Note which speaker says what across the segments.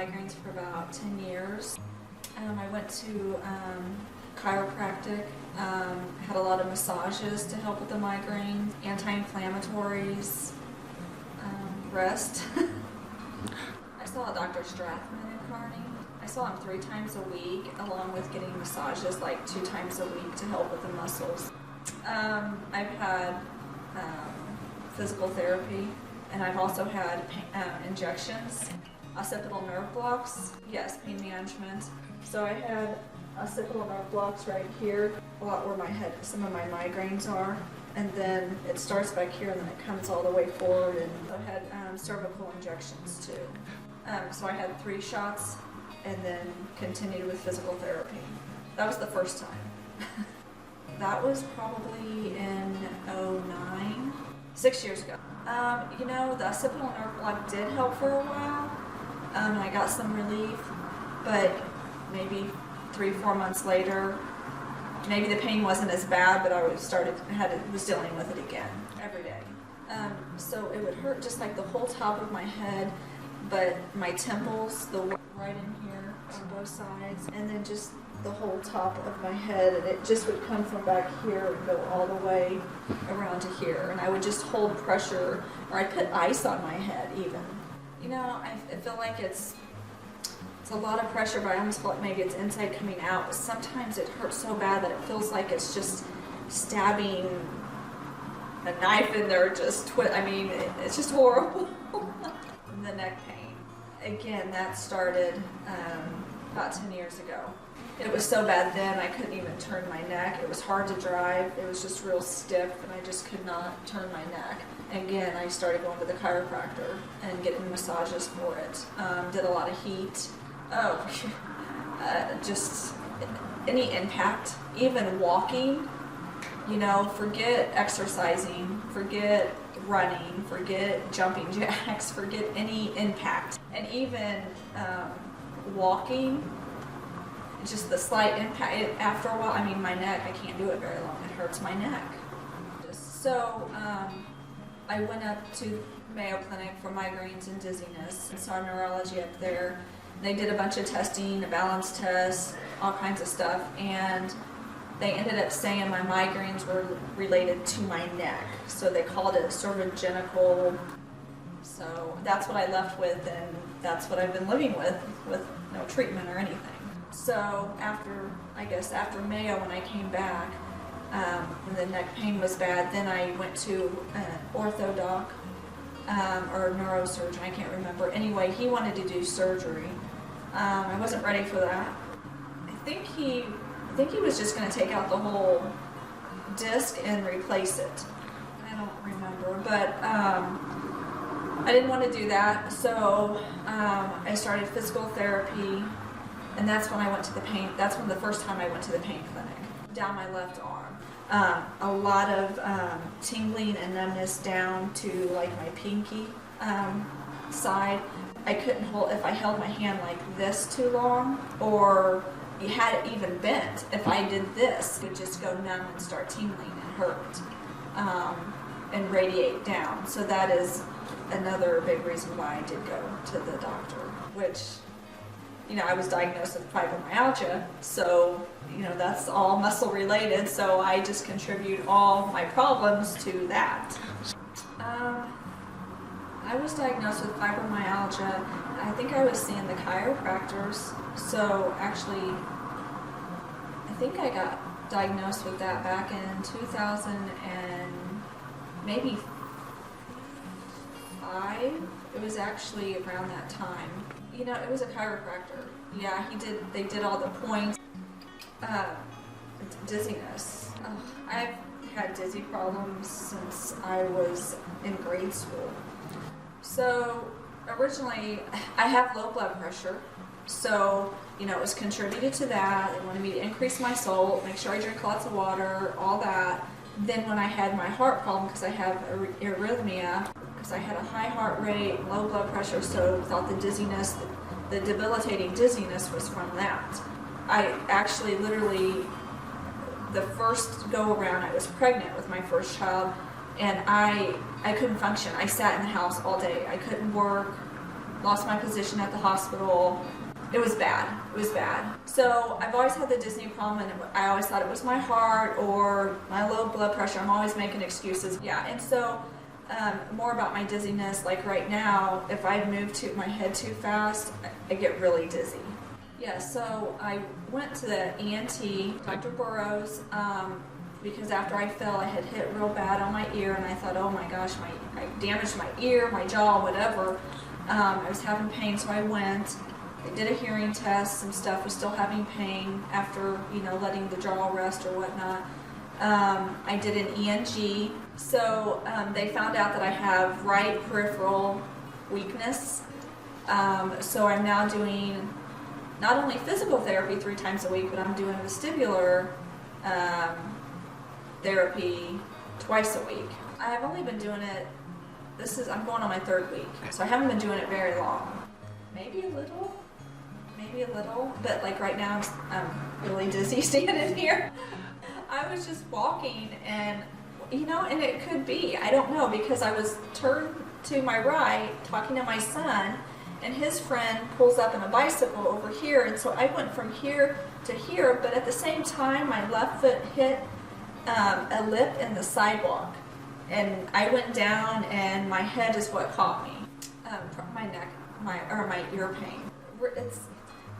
Speaker 1: migraines for about 10 years. I went to chiropractic, had a lot of massages to help with the migraine, anti-inflammatories, rest. I saw Dr. Strathman in Kearney. I saw him 3 times a week, along with getting massages like 2 times a week to help with the muscles. I've had physical therapy, and I've also had injections, occipital nerve blocks, yes, pain management. So I had occipital nerve blocks right here, a lot where my head, some of my migraines are, and then it starts back here and then it comes all the way forward, and I had cervical injections too. So I had 3 shots and then continued with physical therapy. That was the first time. That was probably in 2009, 6 years ago. You know, the occipital nerve block did help for a while, and I got some relief, but maybe 3-4 months later, maybe the pain wasn't as bad, but I was dealing with it again every day. So it would hurt just like the whole top of my head, but my temples, the right in here on both sides, and then just the whole top of my head, and it just would come from back here and go all the way around to here, and I would just hold pressure, or I'd put ice on my head even. You know, I feel like it's a lot of pressure, but I almost feel like maybe it's inside coming out, but sometimes it hurts so bad that it feels like it's just stabbing a knife in there, it's just horrible. The neck pain, again, that started about 10 years ago. It was so bad then I couldn't even turn my neck. It was hard to drive. It was just real stiff, and I just could not turn my neck. And again, I started going to the chiropractor and getting massages for it. Did a lot of heat. Just any impact, even walking. You know, forget exercising, forget running, forget jumping jacks, forget any impact. And even walking, just the slight impact, after a while, I mean, my neck, I can't do it very long. It hurts my neck. So I went up to Mayo Clinic for migraines and dizziness and saw neurology up there. They did a bunch of testing, a balance test, all kinds of stuff, and they ended up saying my migraines were related to my neck. So they called it cervicogenic. So that's what I left with, and that's what I've been living with no treatment or anything. So after Mayo, when I came back, and the neck pain was bad, then I went to an orthodoc or a neurosurgeon, I can't remember. Anyway, he wanted to do surgery. I wasn't ready for that. I think he was just going to take out the whole disc and replace it. I don't remember, but I didn't want to do that, so I started physical therapy, and that's when I went to the pain. That's when the first time I went to the pain clinic, down my left arm. A lot of tingling and numbness down to like my pinky side. I couldn't hold, if I held my hand like this too long, or you had it even bent, if I did this, it would just go numb and start tingling and hurt, and radiate down. So that is another big reason why I did go to the doctor, which, you know, I was diagnosed with fibromyalgia, so, you know, that's all muscle related, so I just contribute all my problems to that. I was diagnosed with fibromyalgia. I think I was seeing the chiropractors, so actually, I think I got diagnosed with that back in 2000 and maybe 5. It was actually around that time. You know, it was a chiropractor. Yeah, they did all the points. Dizziness. I've had dizzy problems since I was in grade school. So originally, I have low blood pressure. So, you know, it was contributed to that. They wanted me to increase my salt, make sure I drink lots of water, all that. Then when I had my heart problem, because I have arrhythmia, because I had a high heart rate, low blood pressure, so thought the dizziness, the debilitating dizziness was from that. I actually literally, the first go around, I was pregnant with my first child, and I couldn't function. I sat in the house all day. I couldn't work. lost my position at the hospital. It was bad. It was bad. So I've always had the dizzy problem, and I always thought it was my heart or my low blood pressure. I'm always making excuses. Yeah, and so more about my dizziness. Like right now, if I move my head too fast, I get really dizzy. Yeah, so I went to the ENT, Dr. Burrows, because after I fell, I had hit real bad on my ear, and I thought, oh my gosh, I damaged my ear, my jaw, whatever. I was having pain, so I went. I did a hearing test, some stuff, was still having pain after, letting the jaw rest or whatnot. I did an ENG, so they found out that I have right peripheral weakness. So I'm now doing not only physical therapy 3 times a week, but I'm doing vestibular therapy twice a week. I've only been doing it, I'm going on my 3rd week, so I haven't been doing it very long. Maybe a little, but like right now I'm really dizzy standing here. I was just walking and, and it could be, I don't know, because I was turned to my right talking to my son, and his friend pulls up in a bicycle over here, and so I went from here to here, but at the same time my left foot hit a lip in the sidewalk, and I went down, and my head is what caught me. My neck, my ear pain. It's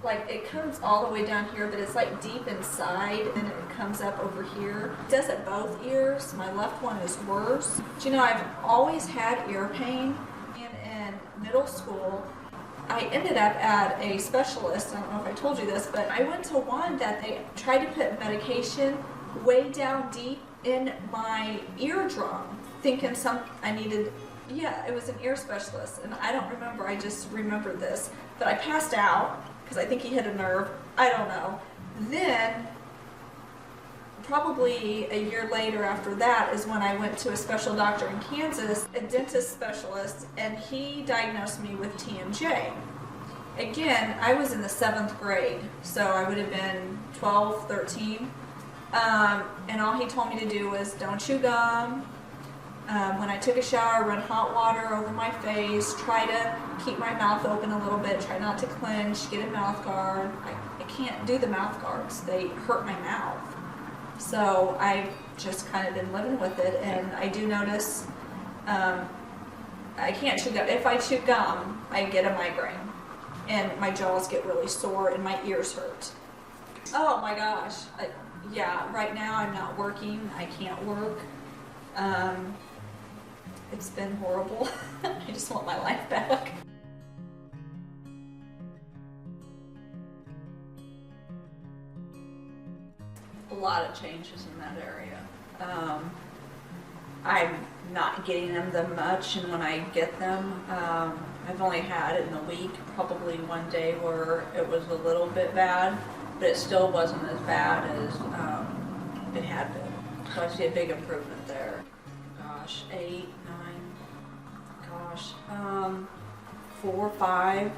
Speaker 1: like it comes all the way down here, but it's like deep inside, and it comes up over here. It does it both ears. My left one is worse. But, I've always had ear pain, and in middle school, I ended up at a specialist. I don't know if I told you this, but I went to one that they tried to put medication way down deep in my eardrum, thinking I needed, it was an ear specialist, and I don't remember, I just remember this, but I passed out, because I think he hit a nerve, I don't know. Then, probably a year later after that is when I went to a special doctor in Kansas, a dentist specialist, and he diagnosed me with TMJ. Again, I was in the 7th grade, so I would have been 12, 13. And all he told me to do was don't chew gum. When I took a shower, run hot water over my face, try to keep my mouth open a little bit, try not to clench, get a mouth guard. I can't do the mouth guards. They hurt my mouth. So I've just kind of been living with it, and I do notice I can't chew gum. If I chew gum, I get a migraine, and my jaws get really sore, and my ears hurt. Oh my gosh. Right now I'm not working. I can't work. It's been horrible. I just want my life back. A lot of changes in that area. I'm not getting them that much, and when I get them, I've only had it in a week, probably one day where it was a little bit bad, but it still wasn't as bad as it had been. So I see a big improvement there. Gosh, 8, 9, 4, 5.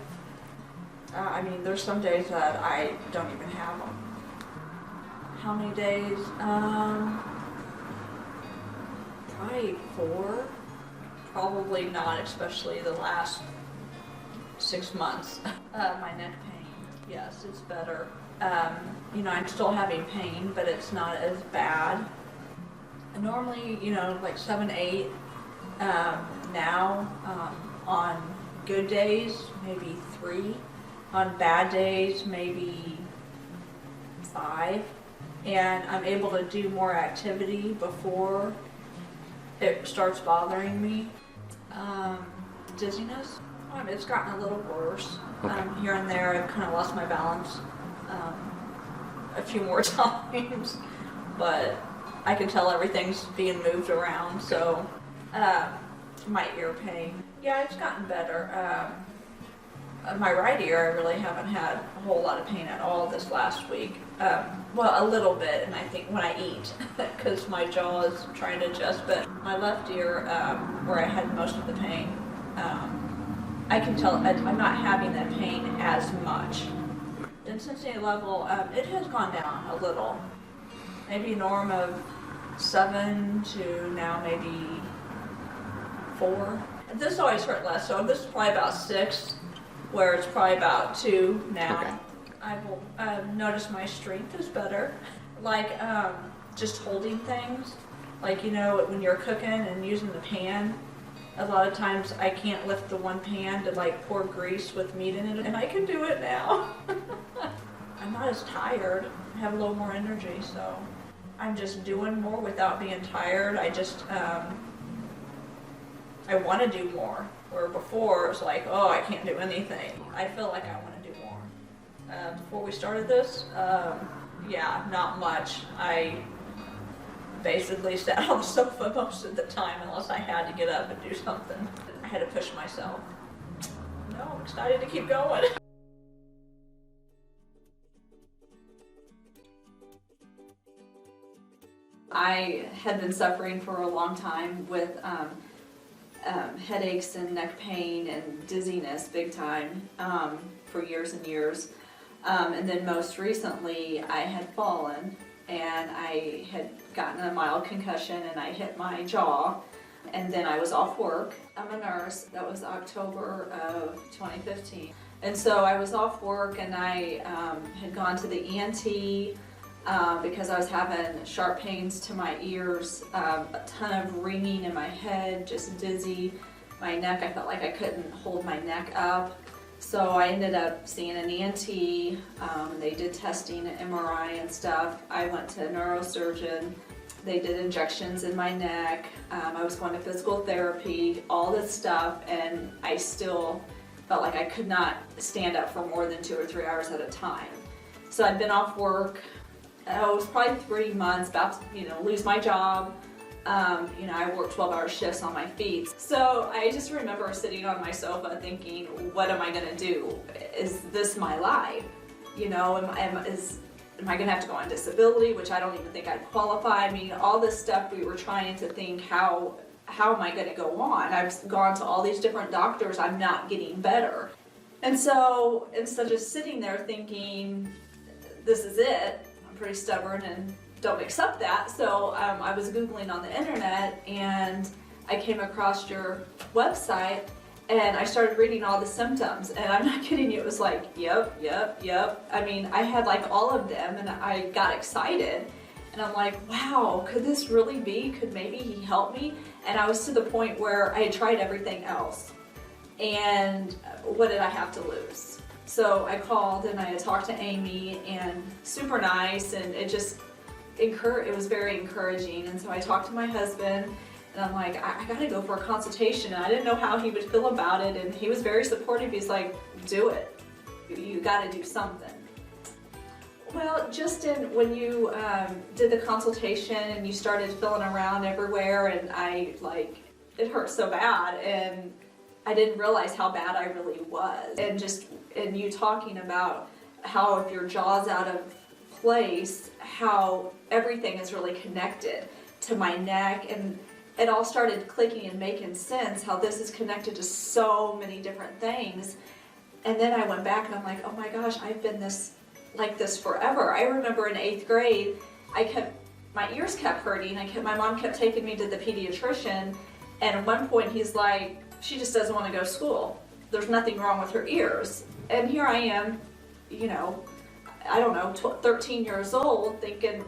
Speaker 1: There's some days that I don't even have them. How many days? Probably 4. Probably not, especially the last 6 months. My neck pain, yes, it's better. I'm still having pain, but it's not as bad. Normally, like 7, 8. Now, on good days, maybe 3. On bad days, maybe 5. And I'm able to do more activity before it starts bothering me. Dizziness, it's gotten a little worse.
Speaker 2: Okay.
Speaker 1: Here and there, I've kind of lost my balance a few more times, but I can tell everything's being moved around. So my ear pain, it's gotten better. My right ear, I really haven't had a whole lot of pain at all this last week. Well, a little bit, and I think when I eat, because my jaw is trying to adjust, but my left ear, where I had most of the pain, I can tell I'm not having that pain as much. Intensity level, it has gone down a little. Maybe norm of 7 to now maybe 4. This always hurt less, so this is probably about 6. where it's probably about 2 now.
Speaker 2: Okay.
Speaker 1: I will notice my strength is better. Like just holding things. Like, you know, when you're cooking and using the pan, a lot of times I can't lift the one pan to like pour grease with meat in it, and I can do it now. I'm not as tired. I have a little more energy, so I'm just doing more without being tired. I just, I want to do more. Where before it was like, oh, I can't do anything. I feel like I want to do more. Before we started this, yeah, not much. I basically sat on the sofa most of the time unless I had to get up and do something. I had to push myself. No, I'm excited to keep going. I had been suffering for a long time with headaches and neck pain and dizziness big time for years and years. And then most recently I had fallen and I had gotten a mild concussion and I hit my jaw, and then I was off work. I'm a nurse. That was October of 2015. And so I was off work and I had gone to the ENT because I was having sharp pains to my ears, a ton of ringing in my head, just dizzy. My neck, I felt like I couldn't hold my neck up. So I ended up seeing an ENT. They did testing, MRI and stuff. I went to a neurosurgeon. They did injections in my neck. I was going to physical therapy, all this stuff, and I still felt like I could not stand up for more than 2 or 3 hours at a time. So I'd been off work. It was probably 3 months, about to, lose my job. I worked 12-hour shifts on my feet. So I just remember sitting on my sofa thinking, what am I gonna do? Is this my life? Am I gonna have to go on disability, which I don't even think I'd qualify? I mean, all this stuff we were trying to think, how am I gonna go on? I've gone to all these different doctors, I'm not getting better. And so instead of just sitting there thinking, this is it, I'm pretty stubborn and don't accept that. So I was Googling on the internet and I came across your website and I started reading all the symptoms, and I'm not kidding you, it was like, yep. I mean, I had like all of them and I got excited and I'm like, wow, could this really be? Could maybe he help me? And I was to the point where I had tried everything else. And what did I have to lose? So I called and I had talked to Amy, and super nice, and it was very encouraging. And so I talked to my husband and I'm like, I gotta go for a consultation. And I didn't know how he would feel about it, and he was very supportive. He's like, do it. You gotta do something. Well, just when you did the consultation and you started feeling around everywhere, and it hurt so bad, and I didn't realize how bad I really was. And you talking about how if your jaw's out of place, how everything is really connected to my neck, and it all started clicking and making sense how this is connected to so many different things. And then I went back and I'm like, oh my gosh, I've been like this forever. I remember in 8th grade, my ears kept hurting. My mom kept taking me to the pediatrician, and at one point he's like, she just doesn't want to go to school. There's nothing wrong with her ears. And here I am, I don't know, 13 years old, thinking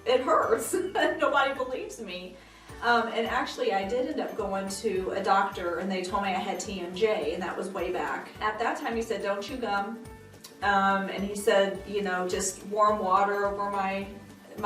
Speaker 1: it hurts. Nobody believes me. And actually I did end up going to a doctor, and they told me I had TMJ, and that was way back. At that time he said, don't chew gum. And he said, just warm water over my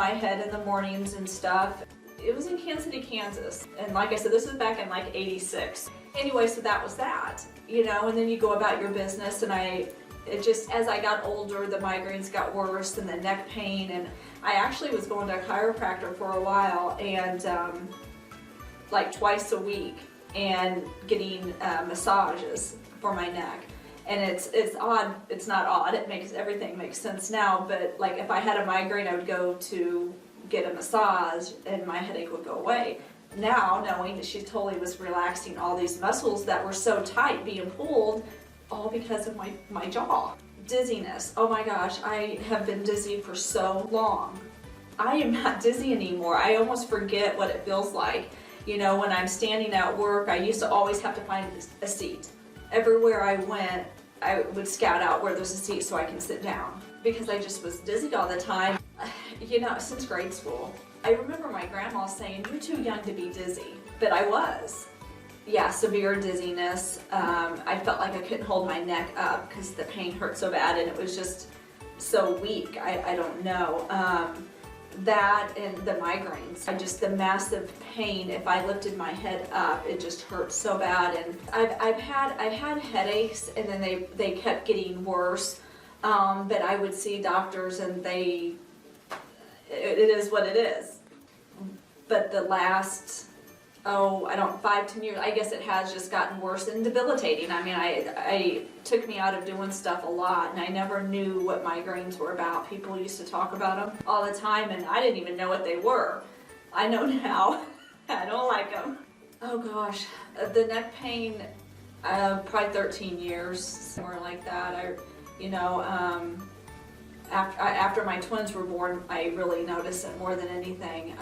Speaker 1: head in the mornings and stuff. It was in Kansas City, Kansas. And like I said, this was back in like 86. Anyway, so that was that, and then you go about your business, and as I got older, the migraines got worse and the neck pain, and I actually was going to a chiropractor for a while, and like twice a week, and getting massages for my neck. And it's odd, it's not odd, everything makes sense now, but like if I had a migraine, I would go to get a massage and my headache would go away. Now, knowing that she totally was relaxing all these muscles that were so tight being pulled, all because of my jaw. Dizziness, oh my gosh, I have been dizzy for so long. I am not dizzy anymore. I almost forget what it feels like. When I'm standing at work, I used to always have to find a seat. Everywhere I went, I would scout out where there's a seat so I can sit down because I just was dizzy all the time. You know, since grade school. I remember my grandma saying, "You're too young to be dizzy," but I was. Yeah, severe dizziness. I felt like I couldn't hold my neck up because the pain hurt so bad and it was just so weak. I don't know. That and the migraines. The massive pain. If I lifted my head up, it just hurt so bad. And I've had headaches, and then they kept getting worse. But I would see doctors, and it is what it is. But the last 5-10 years, I guess it has just gotten worse and debilitating. I mean, I took me out of doing stuff a lot, and I never knew what migraines were about. People used to talk about them all the time, and I didn't even know what they were. I know now. I don't like them. Oh gosh, the neck pain, probably 13 years, somewhere like that. After my twins were born, I really noticed it more than anything.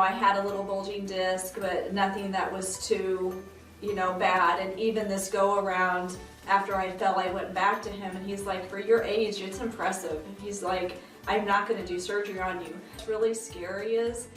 Speaker 1: I had a little bulging disc, but nothing that was too, bad. And even this go around, after I fell, I went back to him and he's like, "For your age, it's impressive." He's like, "I'm not going to do surgery on you." What's really scary is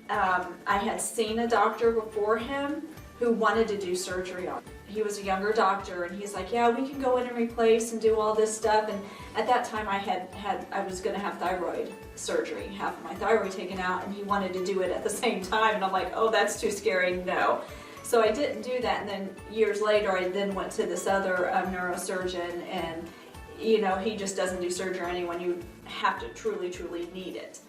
Speaker 1: I had seen a doctor before him who wanted to do surgery on him. He was a younger doctor, and he's like, "Yeah, we can go in and replace and do all this stuff." And at that time I was going to have thyroid surgery, half of my thyroid taken out, and he wanted to do it at the same time, and I'm like, "Oh, that's too scary, no." So I didn't do that, and then years later I then went to this other neurosurgeon, and he just doesn't do surgery on anyone. You have to truly need it.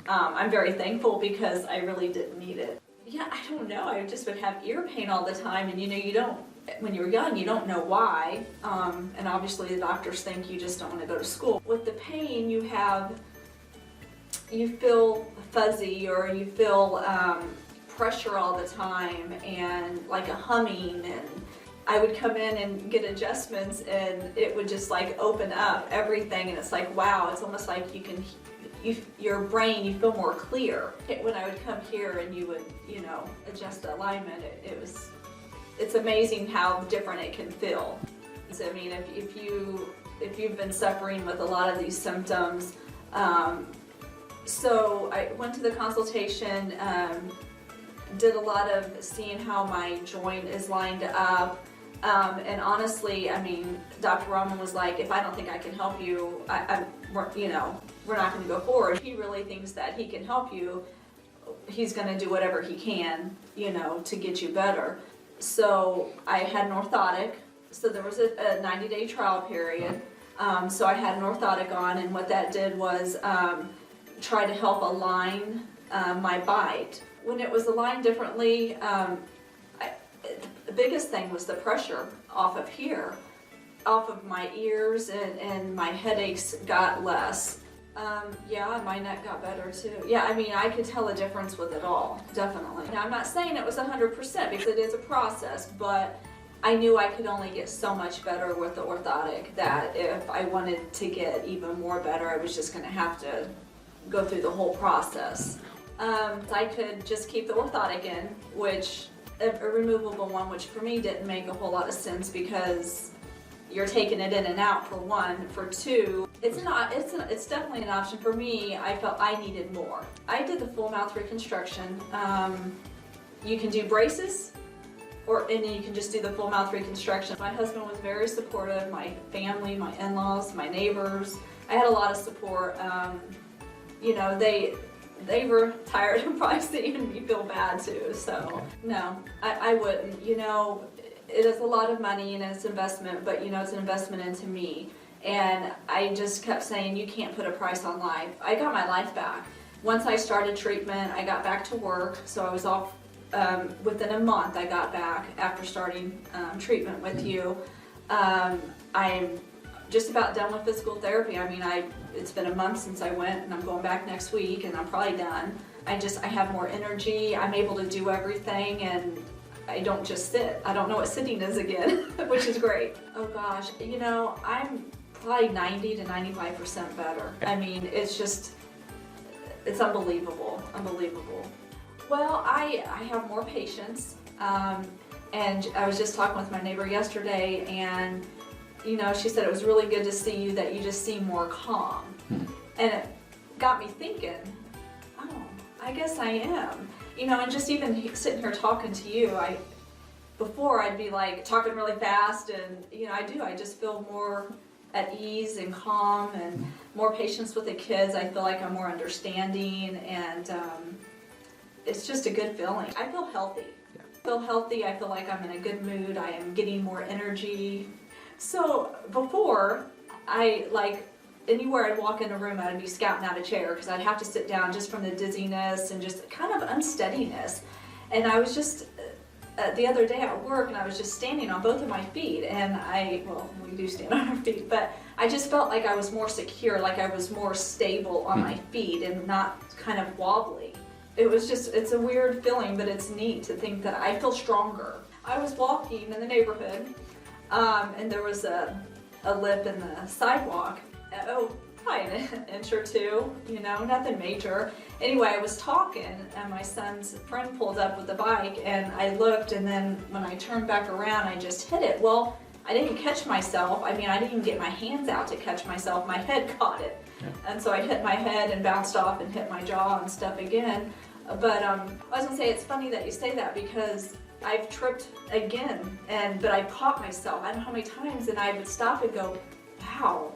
Speaker 1: I'm very thankful because I really didn't need it. Yeah, I don't know, I just would have ear pain all the time, and you don't, when you're young, you don't know why, and obviously the doctors think you just don't want to go to school. With the pain, you feel fuzzy, or you feel pressure all the time, and like a humming, and I would come in and get adjustments, and it would just like open up everything, and it's like, wow, it's almost like your brain, you feel more clear. When I would come here and you would, adjust the alignment, it's amazing how different it can feel. So, I mean, if you've been suffering with a lot of these symptoms, so I went to the consultation, did a lot of seeing how my joint is lined up, and honestly, I mean, Dr. Raman was like, "If I don't think I can help you, we're not going to go forward." He really thinks that he can help you. He's going to do whatever he can, to get you better. So I had an orthotic. So there was a 90-day trial period. So I had an orthotic on, and what that did was try to help align my bite. When it was aligned differently, the biggest thing was the pressure off of here, off of my ears, and my headaches got less. Yeah, my neck got better too. Yeah, I mean, I could tell a difference with it all, definitely. Now, I'm not saying it was 100% because it is a process, but I knew I could only get so much better with the orthotic, that if I wanted to get even more better, I was just going to have to go through the whole process. I could just keep the orthotic in, which a removable one, which for me didn't make a whole lot of sense because you're taking it in and out, for one. For two, it's definitely an option. For me, I felt I needed more. I did the full mouth reconstruction. You can do braces, and then you can just do the full mouth reconstruction. My husband was very supportive, my family, my in-laws, my neighbors. I had a lot of support. They were tired of probably seeing me feel bad too, so no, I wouldn't. It is a lot of money and it's investment, but it's an investment into me. And I just kept saying, you can't put a price on life. I got my life back. Once I started treatment, I got back to work, so I was off within a month. I got back after starting treatment with you. I'm just about done with physical therapy. I mean, it's been a month since I went, and I'm going back next week, and I'm probably done. I have more energy. I'm able to do everything, and I don't just sit. I don't know what sitting is again, which is great. Oh gosh, I'm probably 90 to 95% better. I mean, it's unbelievable, unbelievable. Well, I have more patience. And I was just talking with my neighbor yesterday, and she said it was really good to see you, that you just seem more calm. And it got me thinking, oh, I guess I am. And just even sitting here talking to you, before I'd be like talking really fast, and I just feel more at ease and calm, and more patience with the kids. I feel like I'm more understanding, and it's just a good feeling. I feel healthy. I feel like I'm in a good mood. I am getting more energy. So before, anywhere I'd walk in a room, I'd be scouting out a chair because I'd have to sit down just from the dizziness and just kind of unsteadiness. And I was just the other day at work, and I was just standing on both of my feet, and we do stand on our feet, but I just felt like I was more secure, like I was more stable on my feet and not kind of wobbly. It's a weird feeling, but it's neat to think that I feel stronger. I was walking in the neighborhood, and there was a lip in the sidewalk. Probably an inch or two, nothing major. Anyway, I was talking, and my son's friend pulled up with the bike, and I looked, and then when I turned back around, I just hit it. Well, I didn't catch myself. I didn't even get my hands out to catch myself. My head caught it. Yeah. And so I hit my head and bounced off and hit my jaw and stuff again. But I was gonna say, it's funny that you say that, because I've tripped again, but I caught myself. I don't know how many times, and I would stop and go, wow,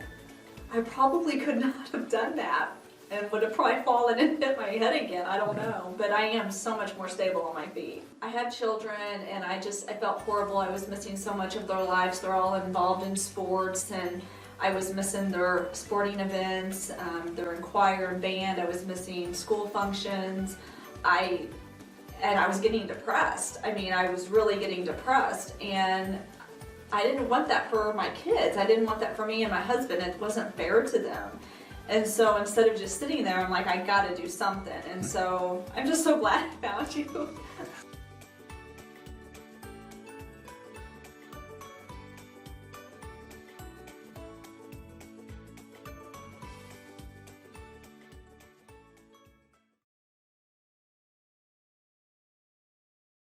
Speaker 1: I probably could not have done that, and would have probably fallen and hit my head again. I don't know, but I am so much more stable on my feet. I have children, and I felt horrible. I was missing so much of their lives. They're all involved in sports, and I was missing their sporting events, their in choir and band. I was missing school functions. And I was getting depressed. I was really getting depressed, and I didn't want that for my kids. I didn't want that for me and my husband. It wasn't fair to them. And so instead of just sitting there, I'm like, I gotta do something. And so I'm just so glad I found you.